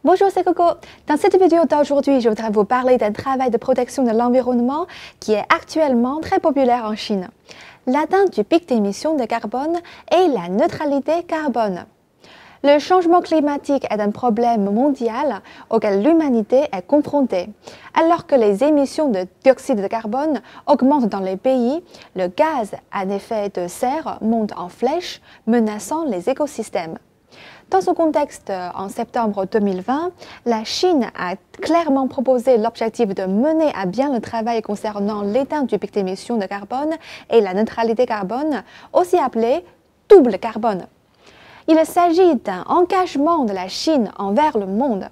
Bonjour, c'est Coco. Dans cette vidéo d'aujourd'hui, je voudrais vous parler d'un travail de protection de l'environnement qui est actuellement très populaire en Chine. L'atteinte du pic d'émissions de carbone et la neutralité carbone. Le changement climatique est un problème mondial auquel l'humanité est confrontée. Alors que les émissions de dioxyde de carbone augmentent dans les pays, le gaz à effet de serre monte en flèche, menaçant les écosystèmes. Dans ce contexte, en septembre 2020, la Chine a clairement proposé l'objectif de mener à bien le travail concernant l'éteinte du pic d'émissions de carbone et la neutralité carbone, aussi appelée double carbone. Il s'agit d'un engagement de la Chine envers le monde.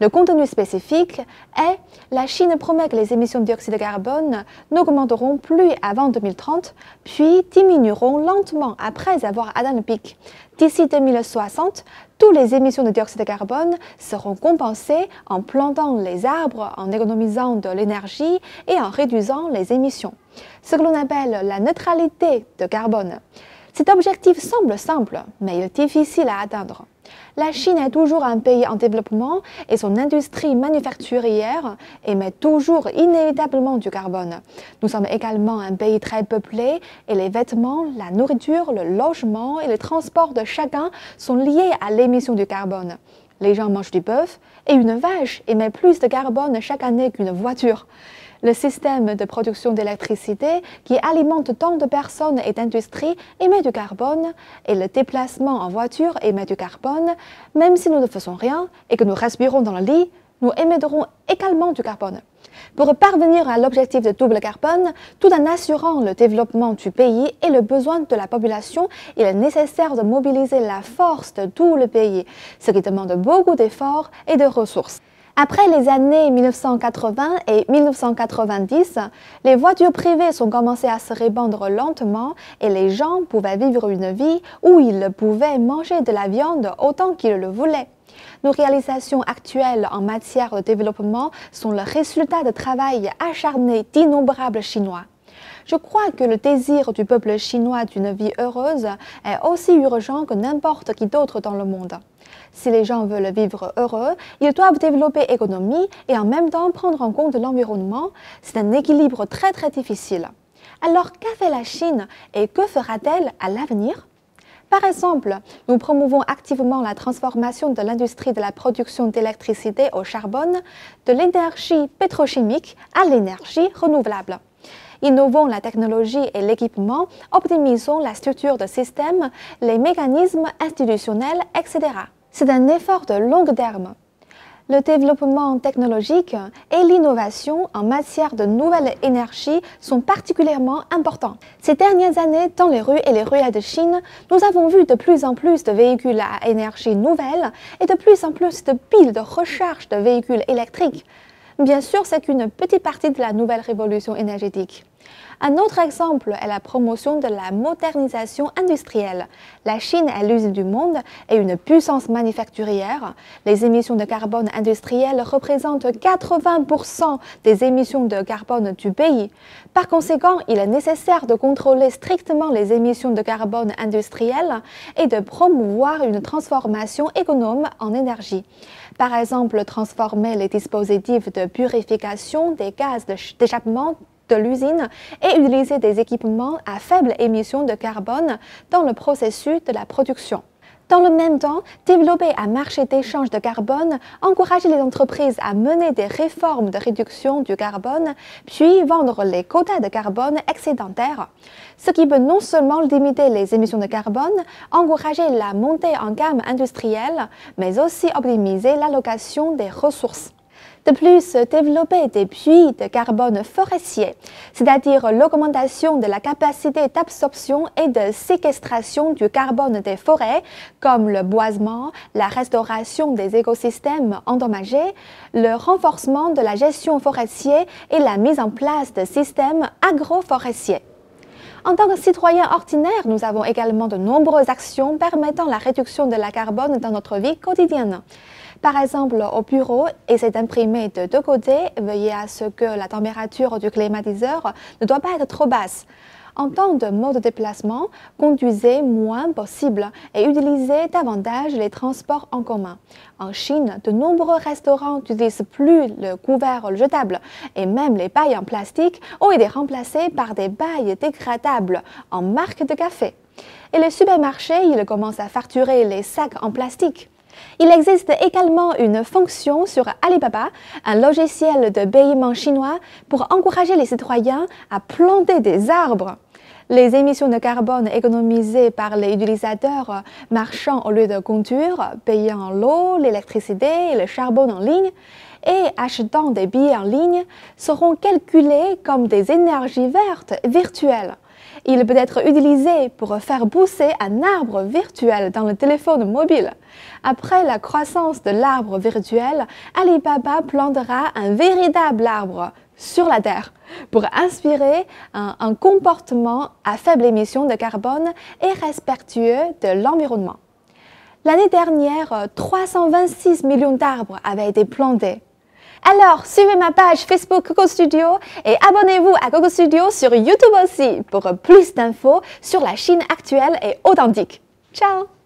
Le contenu spécifique est « La Chine promet que les émissions de dioxyde de carbone n'augmenteront plus avant 2030, puis diminueront lentement après avoir atteint le pic. D'ici 2060, toutes les émissions de dioxyde de carbone seront compensées en plantant les arbres, en économisant de l'énergie et en réduisant les émissions. » Ce que l'on appelle la neutralité de carbone. Cet objectif semble simple, mais il est difficile à atteindre. La Chine est toujours un pays en développement et son industrie manufacturière émet toujours inévitablement du carbone. Nous sommes également un pays très peuplé et les vêtements, la nourriture, le logement et le transport de chacun sont liés à l'émission du carbone. Les gens mangent du bœuf et une vache émet plus de carbone chaque année qu'une voiture. Le système de production d'électricité qui alimente tant de personnes et d'industries émet du carbone et le déplacement en voiture émet du carbone. Même si nous ne faisons rien et que nous respirons dans le lit, nous émettrons également du carbone. Pour parvenir à l'objectif de double carbone, tout en assurant le développement du pays et le besoin de la population, il est nécessaire de mobiliser la force de tout le pays, ce qui demande beaucoup d'efforts et de ressources. Après les années 1980 et 1990, les voitures privées sont commencées à se répandre lentement et les gens pouvaient vivre une vie où ils pouvaient manger de la viande autant qu'ils le voulaient. Nos réalisations actuelles en matière de développement sont le résultat de travail acharné d'innombrables Chinois. Je crois que le désir du peuple chinois d'une vie heureuse est aussi urgent que n'importe qui d'autre dans le monde. Si les gens veulent vivre heureux, ils doivent développer l'économie et en même temps prendre en compte l'environnement. C'est un équilibre très difficile. Alors qu'a fait la Chine et que fera-t-elle à l'avenir ? Par exemple, nous promouvons activement la transformation de l'industrie de la production d'électricité au charbon, de l'énergie pétrochimique à l'énergie renouvelable. Innovons la technologie et l'équipement, optimisons la structure de système, les mécanismes institutionnels, etc. C'est un effort de long terme. Le développement technologique et l'innovation en matière de nouvelles énergies sont particulièrement importants. Ces dernières années, dans les rues et les ruelles de Chine, nous avons vu de plus en plus de véhicules à énergie nouvelle et de plus en plus de piles de recharge de véhicules électriques. Bien sûr, c'est qu'une petite partie de la nouvelle révolution énergétique. Un autre exemple est la promotion de la modernisation industrielle. La Chine est l'usine du monde et une puissance manufacturière. Les émissions de carbone industrielles représentent 80% des émissions de carbone du pays. Par conséquent, il est nécessaire de contrôler strictement les émissions de carbone industrielles et de promouvoir une transformation économe en énergie. Par exemple, transformer les dispositifs de purification des gaz d'échappement de l'usine et utiliser des équipements à faible émission de carbone dans le processus de la production. Dans le même temps, développer un marché d'échange de carbone, encourager les entreprises à mener des réformes de réduction du carbone, puis vendre les quotas de carbone excédentaires, ce qui peut non seulement limiter les émissions de carbone, encourager la montée en gamme industrielle, mais aussi optimiser l'allocation des ressources. De plus, développer des puits de carbone forestiers, c'est-à-dire l'augmentation de la capacité d'absorption et de séquestration du carbone des forêts, comme le boisement, la restauration des écosystèmes endommagés, le renforcement de la gestion forestière et la mise en place de systèmes agroforestiers. En tant que citoyens ordinaires, nous avons également de nombreuses actions permettant la réduction de la carbone dans notre vie quotidienne. Par exemple, au bureau, essayez d'imprimer de deux côtés, veillez à ce que la température du climatiseur ne doit pas être trop basse. En temps de mode de déplacement, conduisez moins possible et utilisez davantage les transports en commun. En Chine, de nombreux restaurants n'utilisent plus le couvert jetable et même les pailles en plastique ont été remplacées par des pailles dégradables en marque de café. Et les supermarchés, ils commencent à facturer les sacs en plastique. Il existe également une fonction sur Alibaba, un logiciel de paiement chinois, pour encourager les citoyens à planter des arbres. Les émissions de carbone économisées par les utilisateurs marchant au lieu de conduire, payant l'eau, l'électricité et le charbon en ligne et achetant des billets en ligne seront calculées comme des énergies vertes virtuelles. Il peut être utilisé pour faire pousser un arbre virtuel dans le téléphone mobile. Après la croissance de l'arbre virtuel, Alibaba plantera un véritable arbre sur la Terre pour inspirer un comportement à faible émission de carbone et respectueux de l'environnement. L'année dernière, 326 millions d'arbres avaient été plantés. Alors, suivez ma page Facebook Coco Studio et abonnez-vous à Coco Studio sur YouTube aussi pour plus d'infos sur la Chine actuelle et authentique. Ciao!